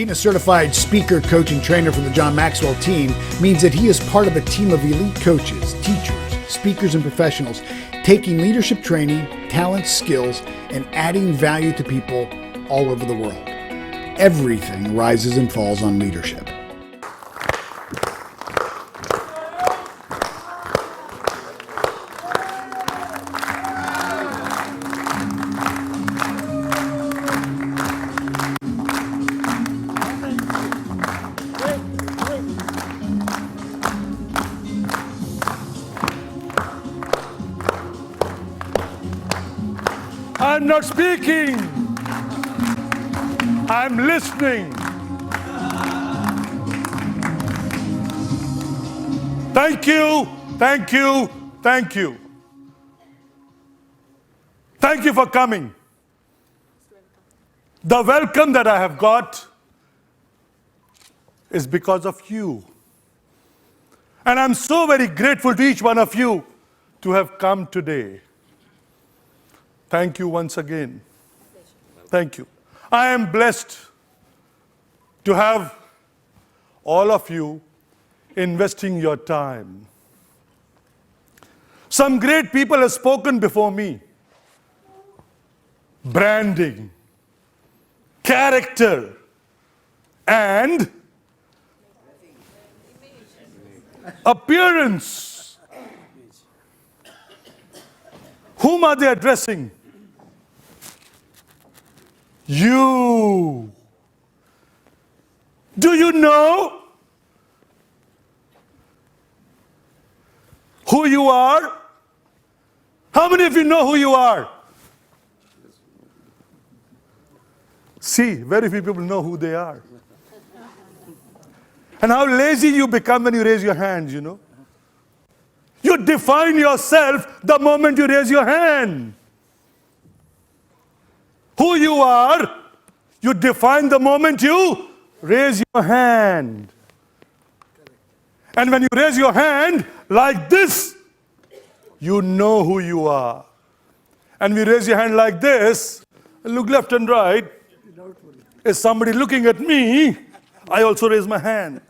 Being a certified speaker, coach, and trainer for the John Maxwell team means that he is part of a team of elite coaches, teachers, speakers, and professionals, taking leadership training, talents, skills, and adding value to people all over the world. Everything rises and falls on leadership. I'm not speaking. I'm listening. Thank you, thank you, thank you. Thank you for coming. The welcome that I have got is because of you. And I'm so very grateful to each one of you to have come today. Thank you once again. Thank you. I am blessed to have all of you investing your time. Some great people have spoken before me. Branding, character, and appearance. Whom are they addressing? You. Do you know who you are? How many of you know who you are? See, very few people know who they are. And how lazy you become when you raise your hands, you know. You define yourself the moment you raise your hand. Who you are, you define the moment you raise your hand. And when you raise your hand like this, you know who you are. And we raise your hand like this, look left and right. Is somebody looking at me? I also raise my hand.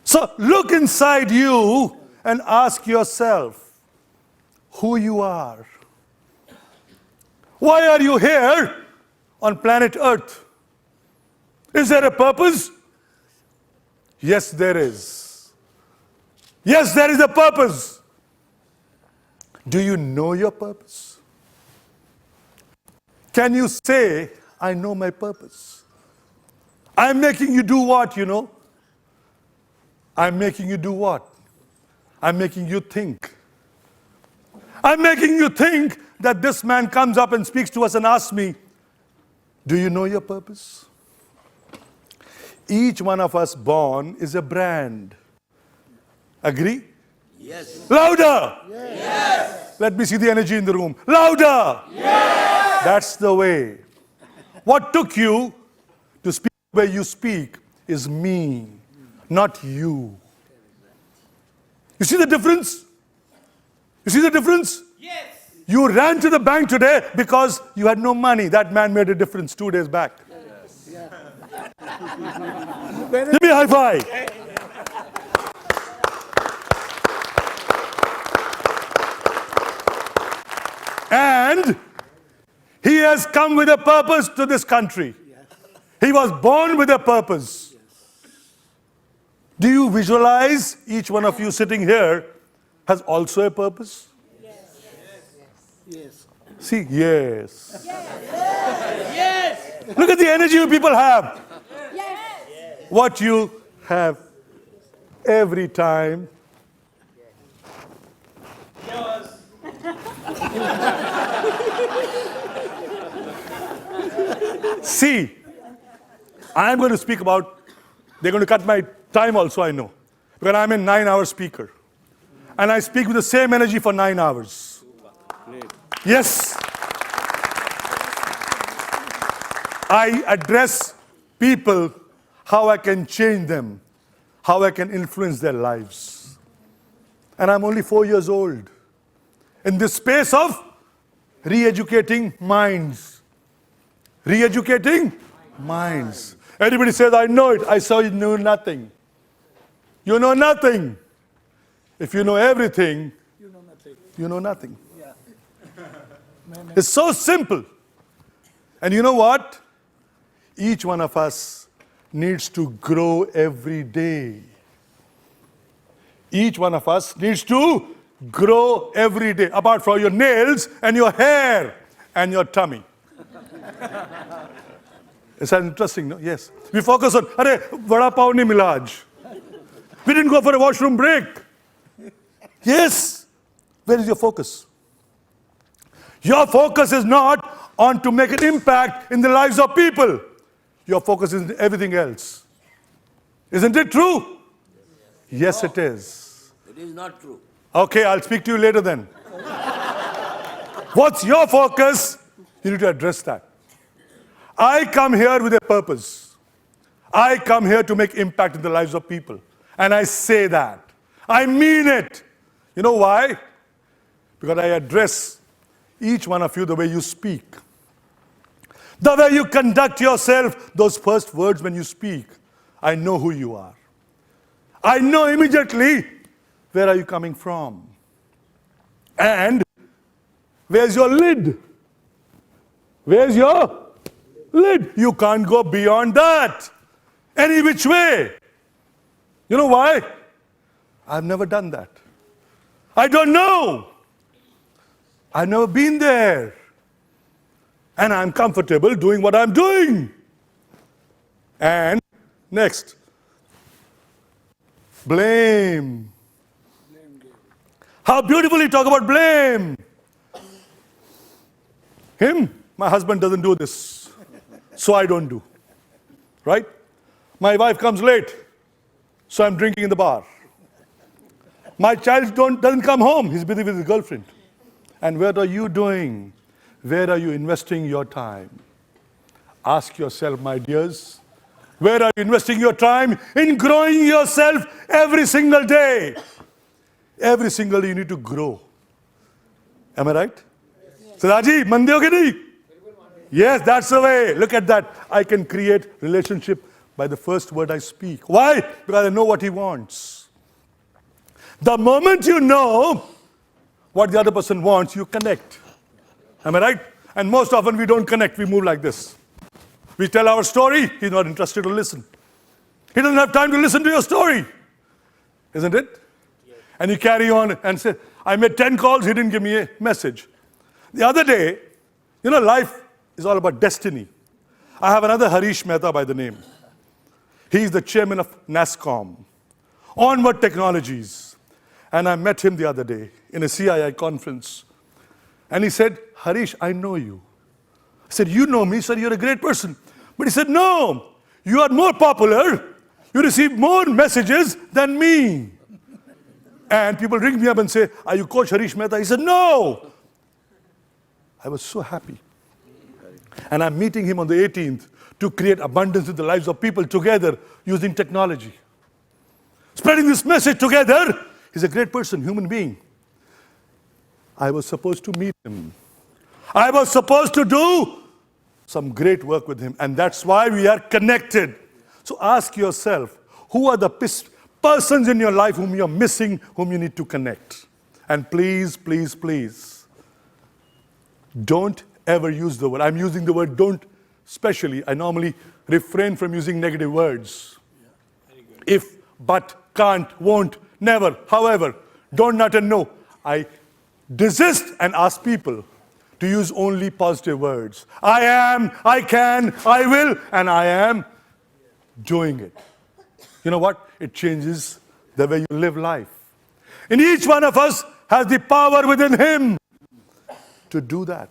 So look inside you and ask yourself who you are. Why are you here on planet Earth? Is there a purpose? Yes, there is. Yes, there is a purpose. Do you know your purpose? Can you say, I know my purpose? I'm making you do what, you know? I'm making you do what? I'm making you think. I'm making you think that this man comes up and speaks to us and asks me, do you know your purpose? Each one of us born is a brand. Agree? Yes. Louder! Yes. Let me see the energy in the room. Louder! Yes. That's the way. What took you to speak the way you speak is me, not you. You see the difference? You see the difference? Yes. You ran to the bank today because you had no money. That man made a difference 2 days back. Yes. Give me a high five. And he has come with a purpose to this country. He was born with a purpose. Do you visualize each one of you sitting here has also a purpose? Yes. See, yes. Yes. Look at the energy you people have. Yes. What you have every time. Yours. See, I'm going to speak about, they're going to cut my time also, I know. Because I'm a 9-hour speaker. And I speak with the same energy for 9 hours. Yes. I address people how I can change them, how I can influence their lives. And I'm only 4 years old. In this space of re-educating minds, Re-educating minds. Everybody says, I know it. I saw you knew nothing. You know nothing. If you know everything, you know nothing. It's so simple. And you know what? Each one of us needs to grow every day. Each one of us needs to grow every day, apart from your nails and your hair and your tummy. Is that interesting? No? Yes. We focus on, "Arey, vada pav nahi mila aaj. We didn't go for a washroom break." Yes. Where is your focus? Your focus is not on to make an impact in the lives of people. Your focus is in everything else. Isn't it true? Yes, it is. It is not true. Okay, I'll speak to you later then. What's your focus? You need to address that. I come here with a purpose. I come here to make impact in the lives of people. And I say that. I mean it. You know why? Because I address each one of you the way you speak. The way you conduct yourself, those first words when you speak. I know who you are. I know immediately where are you coming from. And where's your lid? Where's your lid? You can't go beyond that. Any which way. You know why? I've never done that. I don't know. I've never been there. And I'm comfortable doing what I'm doing. And next, blame. How beautifully you talk about blame. Him, my husband doesn't do this, so I don't do. Right? My wife comes late, so I'm drinking in the bar. My child doesn't come home, he's busy with his girlfriend. And what are you doing? Where are you investing your time? Ask yourself, my dears, where are you investing your time? In growing yourself every single day. Every single day you need to grow. Am I right? So Raji, mande ho ke nahi? Yes, that's the way. Look at that. I can create relationship by the first word I speak. Why? Because I know what he wants. The moment you know what the other person wants, you connect. Am I right? And most often we don't connect, we move like this. We tell our story, he's not interested to listen. He doesn't have time to listen to your story. Isn't it? Yes. And you carry on and say, I made 10 calls, he didn't give me a message. The other day, you know, life is all about destiny. I have another Harish Mehta by the name. He's the chairman of NASSCOM, Onward Technologies. And I met him the other day in a CII conference. And he said, Harish, I know you. I said, you know me, sir, you're a great person. But he said, no, you are more popular. You receive more messages than me. And people ring me up and say, are you Coach Harish Mehta? He said, no. I was so happy. And I'm meeting him on the 18th to create abundance in the lives of people together using technology. Spreading this message together. He's a great person, human being. I was supposed to meet him. I was supposed to do some great work with him. And that's why we are connected. So ask yourself, who are the persons in your life whom you're missing, whom you need to connect? And please, please, please, don't ever use the word. I'm using the word don't specially. I normally refrain from using negative words. If, but, can't, won't, never, however, don't, not, and no. I desist and ask people to use only positive words. I am, I can, I will, and I am doing it. You know what? It changes the way you live life. And each one of us has the power within him to do that.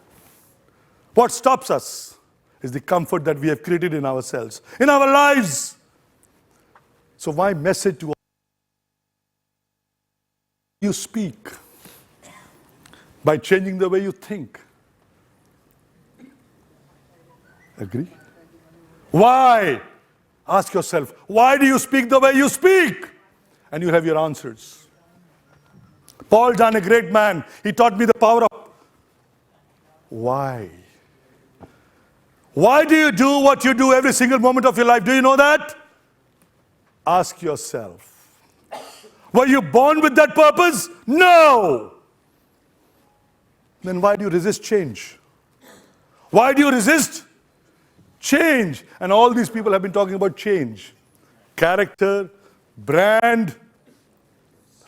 What stops us is the comfort that we have created in ourselves, in our lives. So my message to all you speak by changing the way you think. Agree? Why? Ask yourself, why do you speak the way you speak? And you'll have your answers. Paul John, a great man, he taught me the power of why. Why do you do what you do every single moment of your life? Do you know that? Ask yourself. Were you born with that purpose? No. Then why do you resist change? Why do you resist change? And all these people have been talking about change. Character, brand,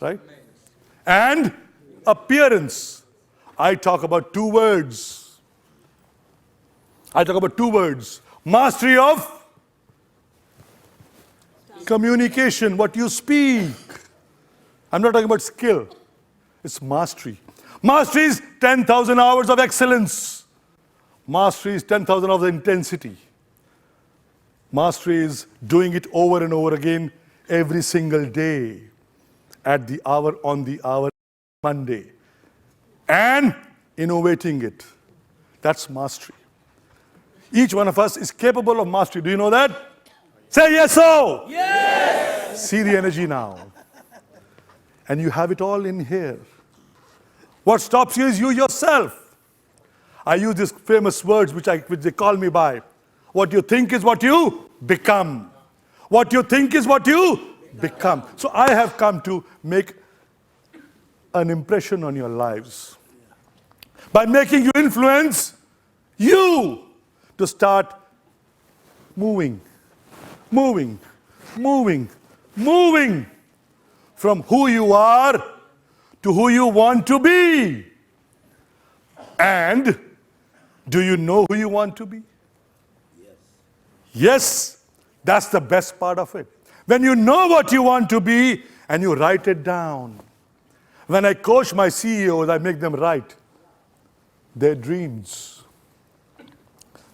right? And appearance. I talk about two words. Mastery of communication, what you speak. I'm not talking about skill. It's mastery. Mastery is 10,000 hours of excellence. Mastery is 10,000 hours of intensity. Mastery is doing it over and over again every single day, at the hour, on the hour, Monday, and innovating it. That's mastery. Each one of us is capable of mastery. Do you know that? Say yes, so. Yes. See the energy now. And you have it all in here. What stops you is you yourself. I use these famous words which they call me by. What you think is what you become. What you think is what you become. So I have come to make an impression on your lives. By making you influence you to start moving from who you are to who you want to be. And do you know who you want to be? Yes, that's the best part of it. When you know what you want to be and you write it down. When I coach my CEOs, I make them write their dreams,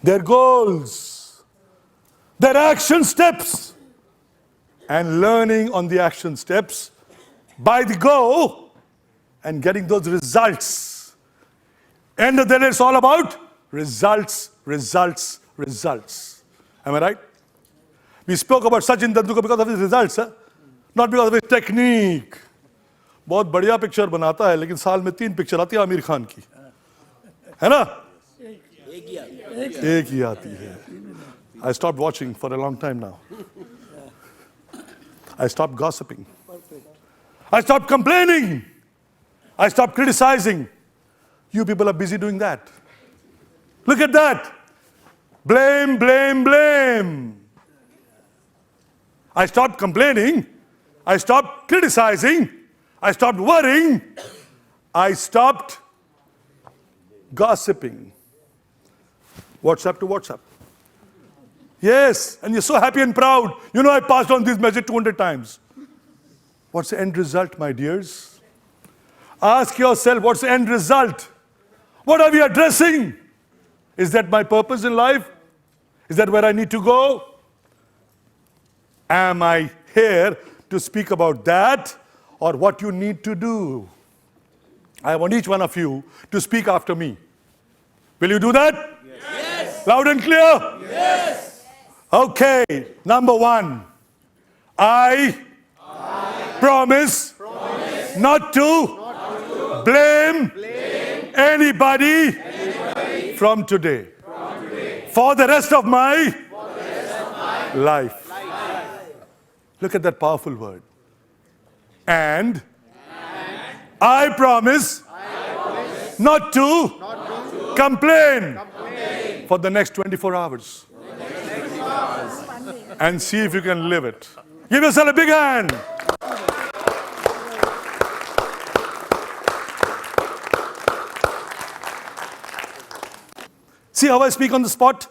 their goals, their action steps, and learning on the action steps by the go and getting those results. End of the day, it's all about results, results, results. Am I right? We spoke about Sachin Tendulkar because of his results, not because of his technique. बहुत बढ़िया picture बनाता है, लेकिन साल में 3 picture आती है आमिर खान की, है ना? एक ही आती है. I stopped watching for a long time now. I stopped gossiping. I stopped complaining. I stopped criticizing. You people are busy doing that. Look at that. Blame, blame, blame. I stopped complaining. I stopped criticizing. I stopped worrying. I stopped gossiping. WhatsApp to WhatsApp. Yes, and you're so happy and proud. You know, I passed on this message 200 times. What's the end result, my dears? Ask yourself, what's the end result? What are we addressing? Is that my purpose in life? Is that where I need to go? Am I here to speak about that or what you need to do? I want each one of you to speak after me. Will you do that? Yes. Loud and clear? Yes. Okay, number 1. I promise not to blame anybody from today for the rest of my life. Look at that powerful word. And I promise not to complain for the next 24 hours. And see if you can live it. Give yourself a big hand. See how I speak on the spot?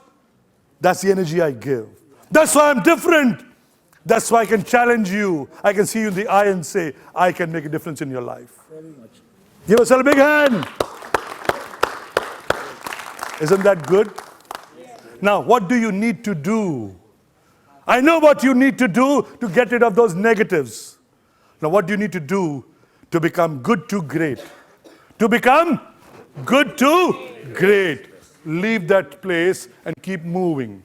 That's the energy I give. That's why I'm different. That's why I can challenge you. I can see you in the eye and say, I can make a difference in your life. Give yourself a big hand. Isn't that good? Now, what do you need to do? I know what you need to do to get rid of those negatives. Now, what do you need to do to become good to great? To become good to great. Leave that place and keep moving.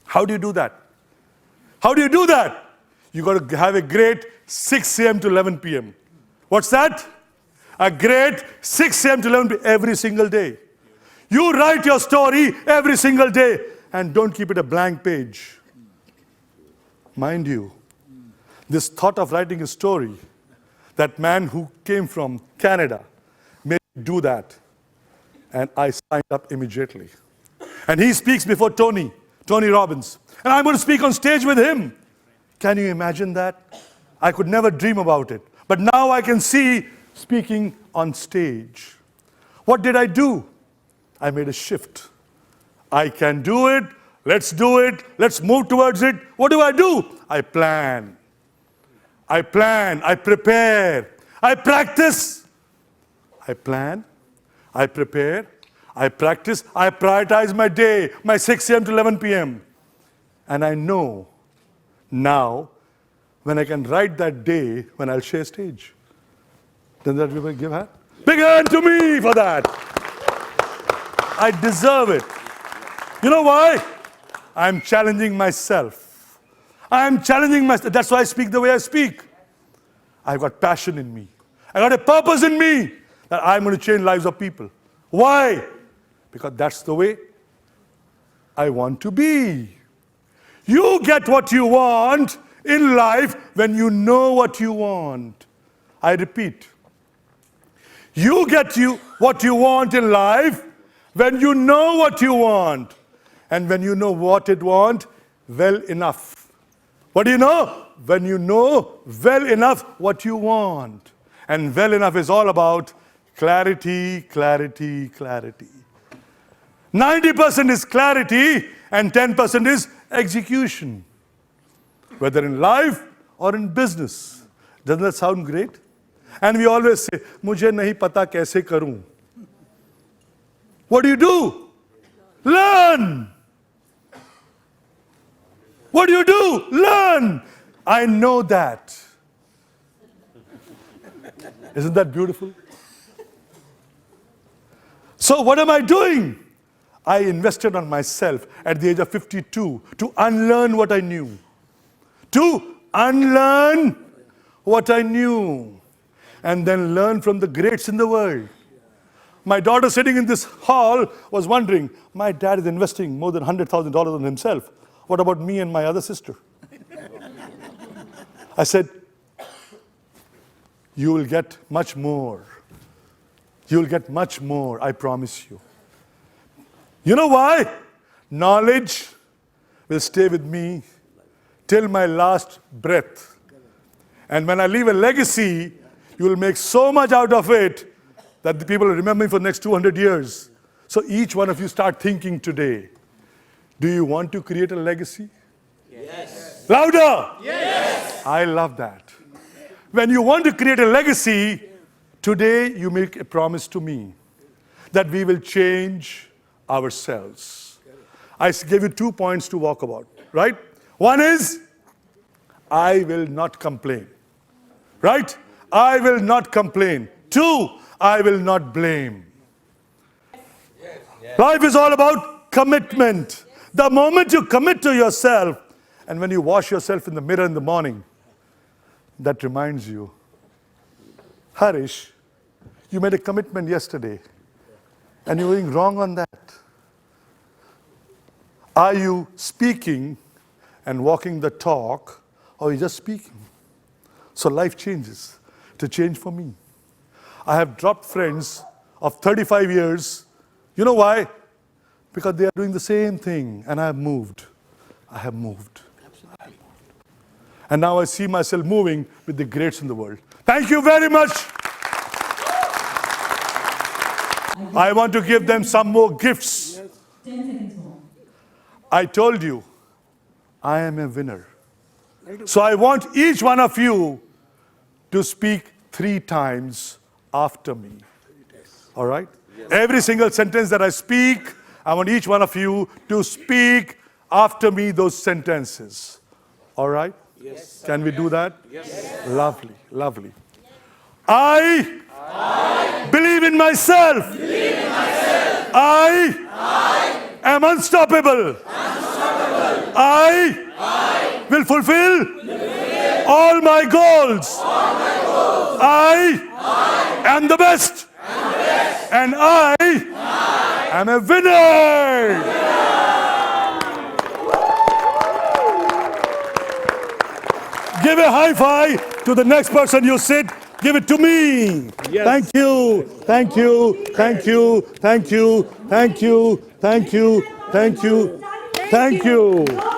How do you do that? How do you do that? You got to have a great 6 a.m. to 11 p.m. What's that? A great 6 a.m. to 11 p.m. every single day. You write your story every single day and don't keep it a blank page. Mind you, this thought of writing a story, that man who came from Canada made me do that. And I signed up immediately. And he speaks before Tony Robbins. And I'm going to speak on stage with him. Can you imagine that? I could never dream about it. But now I can see speaking on stage. What did I do? I made a shift. I can do it. Let's do it. Let's move towards it. What do? I plan. I prepare. I practice. I plan. I prepare. I practice. I prioritize my day, my 6 a.m. to 11 p.m. And I know now when I can write that day when I'll share stage. Doesn't that everybody give a hand? Big hand to me for that. I deserve it. You know why? I'm challenging myself. I'm challenging myself. That's why I speak the way I speak. I've got passion in me. I got a purpose in me that I'm going to change lives of people. Why? Because that's the way I want to be. You get what you want in life when you know what you want. I repeat. You get what you want in life when you know what you want. And when you know what it want, well enough. What do you know? When you know well enough what you want. And well enough is all about clarity, clarity, clarity. 90% is clarity and 10% is execution. Whether in life or in business. Doesn't that sound great? And we always say, "Mujhe nahi pata kaise karoon." What do? Learn. What do? Learn. I know that. Isn't that beautiful? So what am I doing? I invested on myself at the age of 52 to unlearn what I knew. To unlearn what I knew. And then learn from the greats in the world. My daughter sitting in this hall was wondering, my dad is investing more than $100,000 on himself. What about me and my other sister? I said, you will get much more. You will get much more, I promise you. You know why? Knowledge will stay with me till my last breath. And when I leave a legacy, you will make so much out of it that the people will remember me for the next 200 years. So each one of you start thinking today. Do you want to create a legacy? Yes. Louder! Yes. I love that. When you want to create a legacy, today you make a promise to me that we will change ourselves. I gave you 2 points to walk about, right? One is, I will not complain, right? I will not complain. 2, I will not blame. Yes. Life is all about commitment. The moment you commit to yourself, and when you wash yourself in the mirror in the morning, that reminds you, Harish, you made a commitment yesterday, and you're doing wrong on that. Are you speaking and walking the talk, or are you just speaking? So life changes. To change for me. I have dropped friends of 35 years. You know why? Because they are doing the same thing, and I have moved. I have moved. Absolutely. And now I see myself moving with the greats in the world. Thank you very much. I want to give them some more gifts. 10 seconds more. I told you, I am a winner. So I want each one of you to speak 3 times after me. All right? Yes. Every single sentence that I speak, I want each one of you to speak after me those sentences. All right? Yes. Can we do that? Yes. Lovely, lovely. I believe in myself. I am unstoppable. I will fulfill all my goals. I am the best. And I I'm a winner. Give a high five to the next person you sit. Give it to me. Yes. Thank you. Thank you. Thank you. Thank you. Thank you. Thank you. Thank you. Thank you.